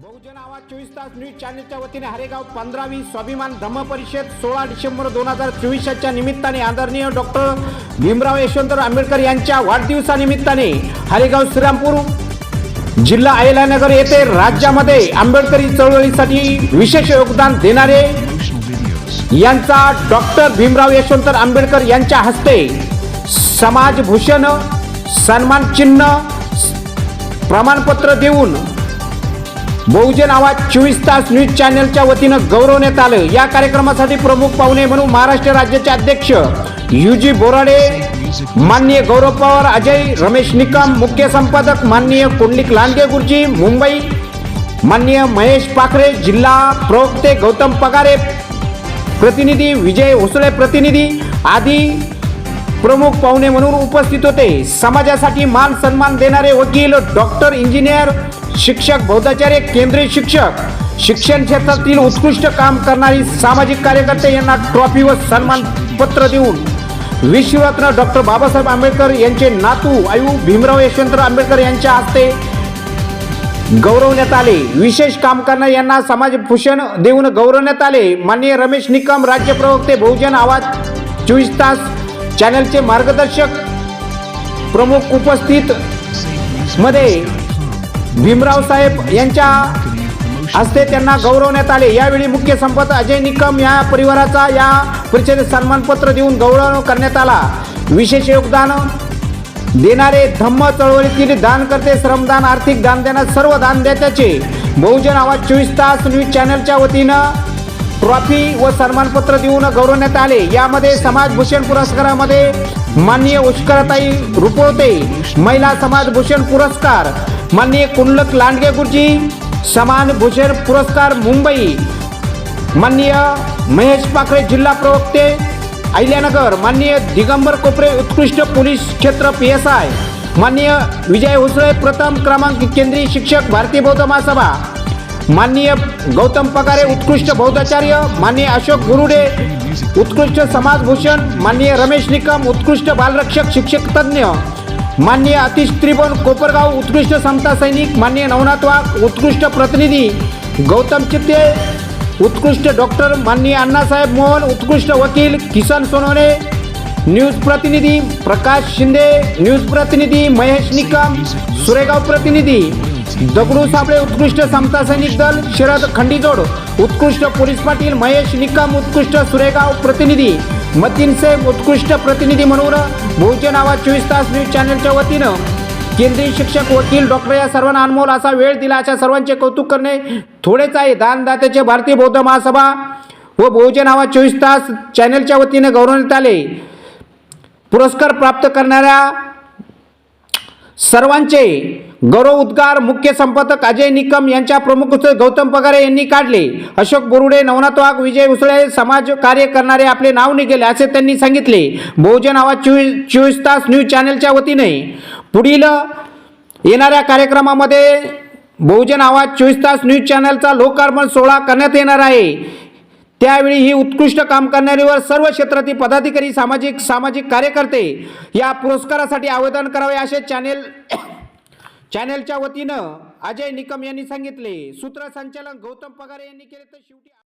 बहुजन आवाज 24 तास न्यूज चॅनलच्या वतीने हरेगाव 15वी स्वाभिमान धम्म परिषद 16 डिसेंबर 2024 निमित्ताने आदरणीय डॉक्टर भीमराव यशवंतराव आंबेडकर यांच्या वाढदिवसानिमित्ताने हरेगाव श्रीरामपूर जिल्हा अहिल्यानगर येथे राज्यामध्ये आंबेडकरी चळवळीसाठी विशेष योगदान देणारे यांचा डॉक्टर भीमराव यशवंतराव आंबेडकर यांच्या हस्ते समाजभूषण सन्मान चिन्ह प्रमाणपत्र देऊन बहुजन आवाज 24 तास न्यूज चॅनलच्या वतीनं गौरवण्यात आलं। या कार्यक्रमासाठी प्रमुख पाहुणे म्हणून महाराष्ट्र राज्याचे अध्यक्ष युजी बोराडे, माननीय गौरव पवार, अजय रमेश निकम, मुख्य संपादक माननीय कुंडलिक लांडगे गुरुजी मुंबई, माननीय महेश पाखरे, जिल्हा प्रवक्ते गौतम पगारे प्रतिनिधी, विजय होसळे प्रतिनिधी आदी प्रमुख पाहुणे म्हणून उपस्थित होते। समाजासाठी मान सन्मान देणारे वकील, डॉक्टर, इंजिनियर, शिक्षक, बौद्धाचार्य, केंद्रीय शिक्षक, शिक्षण क्षेत्रातील उत्कृष्ट काम करणारी सामाजिक कार्यकर्ते यांना ट्रॉफी व सन्मान पत्र देऊन विश्वरत्न डॉक्टर बाबासाहेब आंबेडकर यांचे नातू आयु भीमराव यशवंतराव आंबेडकर यांच्या हस्ते गौरवण्यात आले। विशेष काम करणारे यांना समाजभूषण देऊन गौरवण्यात आले। माननीय रमेश निकम, राज्य प्रवक्ते, बहुजन आवाज 24 तास चॅनलचे मार्गदर्शक प्रमुख उपस्थित मध्ये भीमराव साहेब यांच्या हस्ते त्यांना गौरवण्यात आले। यावेळी मुख्य संपादक अजय निकम या परिवाराचा या परिषदेत सन्मानपत्र देऊन गौरव करण्यात आला। विशेष योगदान देणारे धम्म चळवळीतील दानकर्ते, श्रमदान, आर्थिक दान देणारे सर्व दानदात्याचे बहुजन आवाज 24 तास न्यूज चॅनलच्या वतीनं ट्रॉफी व सन्मानपत्र देऊन गौरवण्यात आले। यामध्ये समाजभूषण पुरस्कारामध्ये माननीय उष्करताई रुपवते महिला समाजभूषण पुरस्कार, माननीय कुंडलिक लांडगे गुरुजी समाजभूषण पुरस्कार मुंबई, माननीय महेश पाखरे जिल्हा प्रवक्ते अहिल्यानगर, माननीय दिगंबर कोपरे उत्कृष्ट पोलीस क्षेत्र PSI, माननीय विजय होसळे प्रथम क्रमांक केंद्रीय शिक्षक भारतीय बौद्ध महासभा, माननीय गौतम पगारे उत्कृष्ट बौद्धाचार्य, माननीय अशोक गुरुडे उत्कृष्ट समाजभूषण, माननीय रमेश निकम उत्कृष्ट बालरक्षक शिक्षक तज्ञ, माननीय अतिश त्रिभुवन कोपरगाव उत्कृष्ट समता सैनिक, माननीय नवनाथ वाघ उत्कृष्ट प्रतिनिधी, गौतम चित्ते उत्कृष्ट डॉक्टर, माननीय अण्णासाहेब मोहन उत्कृष्ट वकील, किसन सोनवणे न्यूज प्रतिनिधी, प्रकाश शिंदे न्यूज प्रतिनिधी, महेश निकम सुरेगाव प्रतिनिधी, दगडू साबळे उत्कृष्ट समता सैनिक दल, शरद खंडीजोड उत्कृष्ट पोलीस पाटील, महेश निकम उत्कृष्ट सुरेगाव प्रतिनिधी, मतीन सेब उत्कृष्ट प्रतिनिधी म्हणून बहुजन आवाज 24 तास न्यूज चॅनलच्या वतीनं केंद्रीय शिक्षक, वकील, डॉक्टर या सर्वांना अनमोल असा वेळ दिला। अशा सर्वांचे कौतुक करणे थोडेच आहे। दानदात्याचे भारतीय बौद्ध महासभा व बहुजन आवाज 24 तास चॅनलच्या वतीने गौरवण्यात आले। पुरस्कार प्राप्त करणाऱ्या सर्वांचे गौरव उद्गार मुख्य संपादक अजय निकम यांच्या प्रमुख गौतम पगारे यांनी काढले। अशोक बोरुडे, नवनाथ वाघ, विजय उसळे समाज कार्य करणारे आपले नाव निघेले असे त्यांनी सांगितले। बहुजन आवाज 24 तास न्यूज चॅनलच्या वतीने पुढील येणाऱ्या कार्यक्रमामध्ये बहुजन आवाज 24 तास न्यूज चॅनलचा लोकार्पण सोहळा करण्यात येणार आहे। त्यावेळी ही उत्कृष्ट काम करणाऱ्यावर सर्व क्षेत्रातील पदाधिकारी, सामाजिक कार्यकर्ते या पुरस्कारासाठी आवेदन करावे असे चॅनलच्या वतीनं अजय निकम यांनी सांगितले। सूत्रसंचालन गौतम पगारे यांनी केले। तर शेवटी